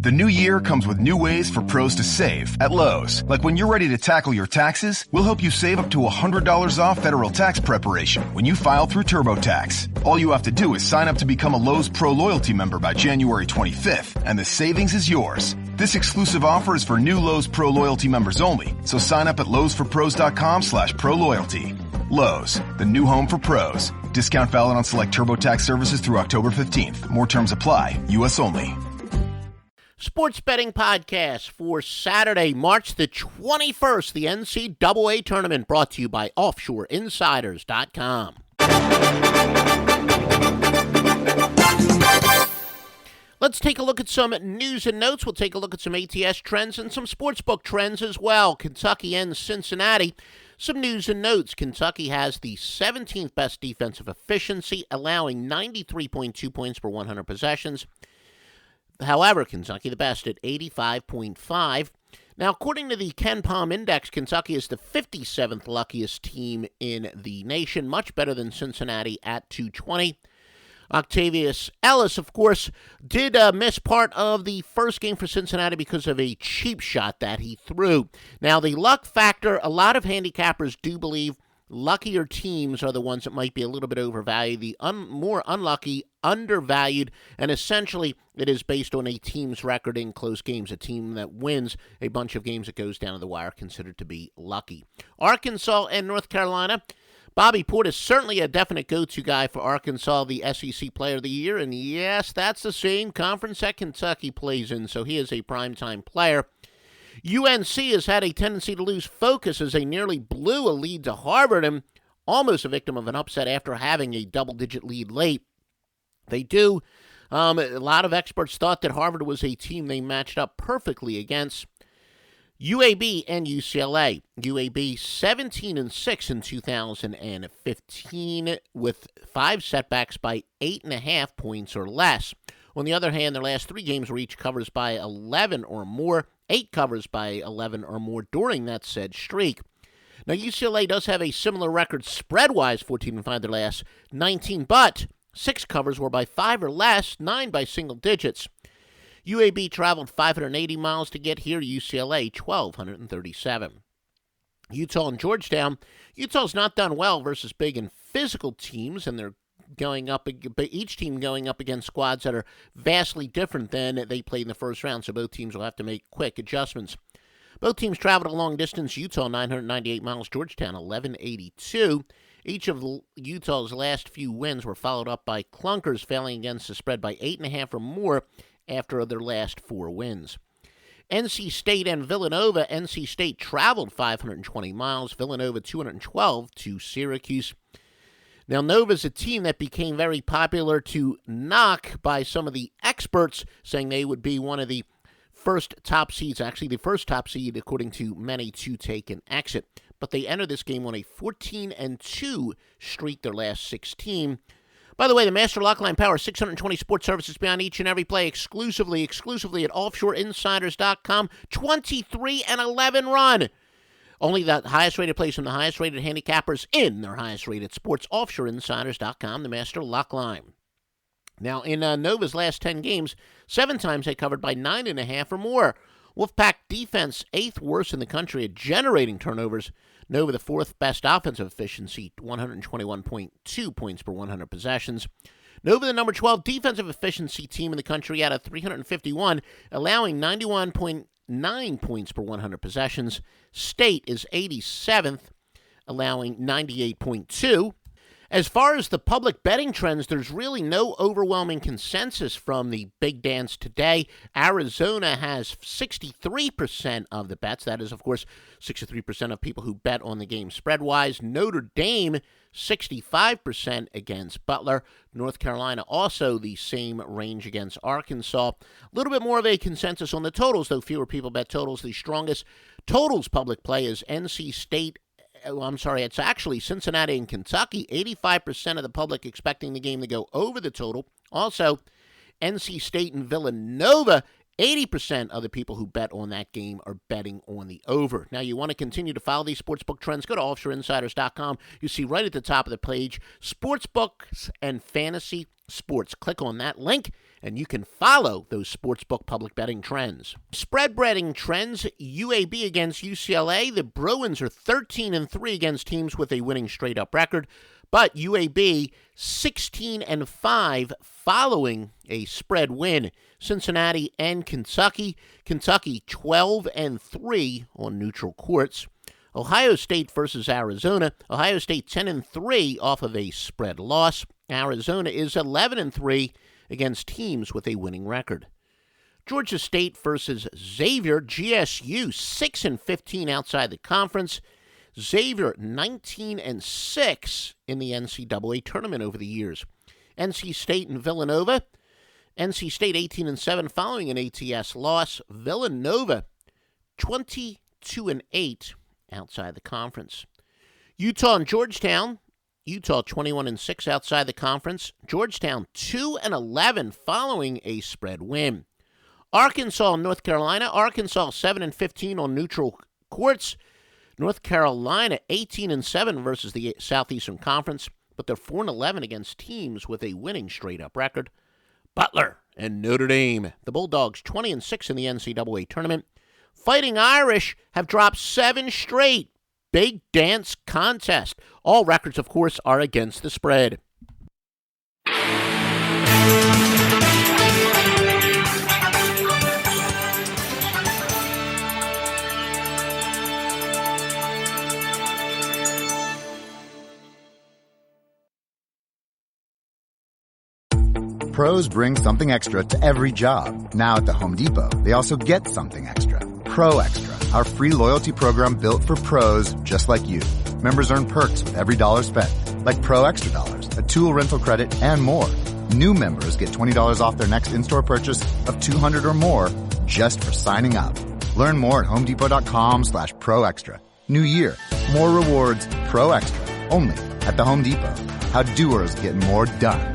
The new year comes with new ways for pros to save at Lowe's. Like when you're ready to tackle your taxes, we'll help you save up to $100 off federal tax preparation when you file through TurboTax. All you have to do is sign up to become a Lowe's Pro Loyalty member by January 25th, and the savings is yours. This exclusive offer is for new Lowe's Pro Loyalty members only, so sign up at lowesforpros.com/pro-loyalty. Lowe's, the new home for pros. Discount valid on select TurboTax services through October 15th. More terms apply. U.S. only. Sports betting podcast for Saturday, March the 21st, the NCAA tournament brought to you by OffshoreInsiders.com. Let's take a look at some news and notes. We'll take a look at some ATS trends and some sportsbook trends as well. Kentucky and Cincinnati. Some news and notes. Kentucky has the 17th best defensive efficiency, allowing 93.2 points per 100 possessions. However, Kentucky the best at 85.5. Now, according to the Ken Palm Index, Kentucky is the 57th luckiest team in the nation, much better than Cincinnati at 220. Octavius Ellis, of course, did miss part of the first game for Cincinnati because of a cheap shot that he threw. Now, the luck factor, a lot of handicappers do believe luckier teams are the ones that might be a little bit overvalued. The more unlucky, undervalued, and essentially it is based on a team's record in close games. A team that wins a bunch of games that goes down to the wire considered to be lucky. Arkansas and North Carolina. Bobby Portis certainly a definite go-to guy for Arkansas, the SEC Player of the Year, and yes, that's the same conference that Kentucky plays in, so he is a primetime player. UNC has had a tendency to lose focus as they nearly blew a lead to Harvard and almost a victim of an upset after having a double-digit lead late. They do. A lot of experts thought that Harvard was a team they matched up perfectly against. UAB and UCLA. UAB 17-6 in 2015 with 5 setbacks by 8.5 points or less. On the other hand, their last 3 games were each covers by 11 or more, 8 covers by 11 or more during that said streak. Now, UCLA does have a similar record spread-wise, 14-5 their last 19, but 6 covers were by 5 or less, 9 by single digits. UAB traveled 580 miles to get here, UCLA 1,237. Utah and Georgetown. Utah's not done well versus big and physical teams, and they're going up, each team going up against squads that are vastly different than they played in the first round, so both teams will have to make quick adjustments. Both teams traveled a long distance. Utah 998 miles, Georgetown 1182. Each of Utah's last few wins were followed up by clunkers failing against the spread by 8.5 or more after their last 4 wins. NC State and Villanova. NC State traveled 520 miles, Villanova 212 to Syracuse. Now, Nova's a team that became very popular to knock by some of the experts, saying they would be one of the first top seeds, actually the first top seed according to many, to take an exit. But they entered this game on a 14-2 streak, their last 16. By the way, the Master Lockline powers 620 sports services beyond each and every play exclusively at OffshoreInsiders.com. 23-11 run. Only the highest rated plays from the highest rated handicappers in their highest rated sports. OffshoreInsiders.com, the Master Lockline. Now, in Nova's last 10 games, 7 times they covered by 9.5 or more. Wolfpack defense, 8th worst in the country at generating turnovers. Nova, the 4th best offensive efficiency, 121.2 points per 100 possessions. Nova, the number 12 defensive efficiency team in the country out of 351, allowing 91.9 points per 100 possessions. State is 87th, allowing 98.2. As far as the public betting trends, there's really no overwhelming consensus from the big dance today. Arizona has 63% of the bets. That is, of course, 63% of people who bet on the game spread-wise. Notre Dame, 65% against Butler. North Carolina also the same range against Arkansas. A little bit more of a consensus on the totals, though fewer people bet totals. The strongest totals public play is NC State. It's actually Cincinnati and Kentucky. 85% of the public expecting the game to go over the total. Also, NC State and Villanova, 80% of the people who bet on that game are betting on the over. Now, you want to continue to follow these sportsbook trends, go to OffshoreInsiders.com. You see right at the top of the page, Sportsbooks and Fantasy Sports. Click on that link, and you can follow those sportsbook public betting trends. Spread betting trends, UAB against UCLA. The Bruins are 13-3 against teams with a winning straight-up record, but UAB 16-5 following a spread win. Cincinnati and Kentucky. Kentucky 12-3 on neutral courts. Ohio State versus Arizona. Ohio State 10-3 off of a spread loss. Arizona is 11-3 against teams with a winning record. Georgia State versus Xavier. GSU 6-15 outside the conference. Xavier 19-6 in the NCAA tournament over the years. NC State and Villanova. NC State 18-7 following an ATS loss. Villanova 22-8 outside the conference. Utah and Georgetown. Utah 21-6 outside the conference. Georgetown 2-11 following a spread win. Arkansas and North Carolina. Arkansas 7-15 on neutral courts. North Carolina 18-7 versus the Southeastern Conference, but they're 4-11 against teams with a winning straight-up record. Butler and Notre Dame. The Bulldogs 20-6 in the NCAA tournament. Fighting Irish have dropped 7 straight. Big dance contest. All records, of course, are against the spread. Pros bring something extra to every job. Now at the Home Depot, they also get something extra. Pro Extra, our free loyalty program built for pros just like you. Members earn perks with every dollar spent, like Pro Extra Dollars, a tool rental credit, and more. New members get $20 off their next in-store purchase of $200 or more just for signing up. Learn more at homedepot.com/Pro Extra. New year, more rewards, Pro Extra, only at the Home Depot. How doers get more done.